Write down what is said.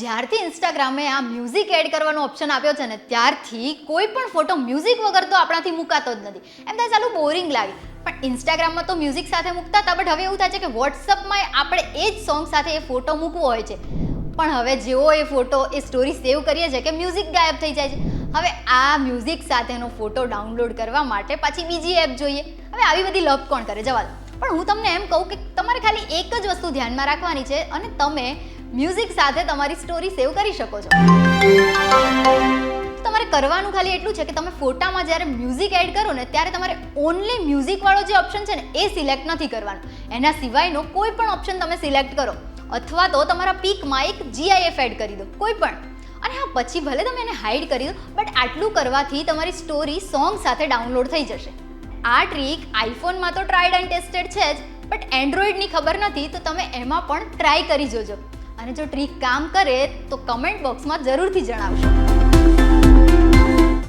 જ્યારથી ઇન્સ્ટાગ્રામે આ music add કરવાનો ઓપ્શન આપ્યો છે ને ત્યારથી કોઈ પણ ફોટો મ્યુઝિક વગર તો આપણાથી મુકાતો જ નથી. એમ થાય ચાલું બોરિંગ લાગે, પણ ઇન્સ્ટાગ્રામમાં તો મ્યુઝિક સાથે મૂકતા હતા, બટ હવે એવું થાય છે કે વોટ્સઅપમાં આપણે એ જ સોંગ સાથે એ ફોટો મૂકવો હોય છે. પણ હવે જેવો એ ફોટો એ સ્ટોરી સેવ કરીએ છીએ કે મ્યુઝિક ગાયબ થઈ જાય છે. હવે આ મ્યુઝિક સાથેનો ફોટો ડાઉનલોડ કરવા માટે પાછી બીજી એપ જોઈએ. હવે આવી બધી લપ કોણ કરે, જવા દો. પણ હું તમને એમ કહું કે તમારે ખાલી એક જ વસ્તુ ધ્યાનમાં રાખવાની છે અને તમે મ્યુઝિક સાથે તમારી સ્ટોરી સેવ કરી શકો છો. તમારે કરવાનું ખાલી એટલું છે કે તમે ફોટામાં જ્યારે મ્યુઝિક એડ કરો ને ત્યારે તમારે ઓનલી મ્યુઝિકવાળો જે ઓપ્શન છે ને એ સિલેક્ટ નથી કરવાનો. એના સિવાયનો કોઈ પણ ઓપ્શન તમે સિલેક્ટ કરો અથવા તો તમારા પીકમાં એક GIF એડ કરી દો, કોઈ પણ. અને હા, પછી ભલે તમે એને હાઈડ કરી દો, બટ આટલું કરવાથી તમારી સ્ટોરી સોંગ સાથે ડાઉનલોડ થઈ જશે. આ ટ્રીક આઈફોનમાં તો ટ્રાઈડ એન્ડ ટેસ્ટેડ છે જ, બટ એન્ડ્રોઈડની ખબર નથી તો તમે એમાં પણ ટ્રાય કરી જોજો. અને જો ટ્રીક કામ કરે તો કમેન્ટ બોક્સમાં જરૂરથી જણાવશો.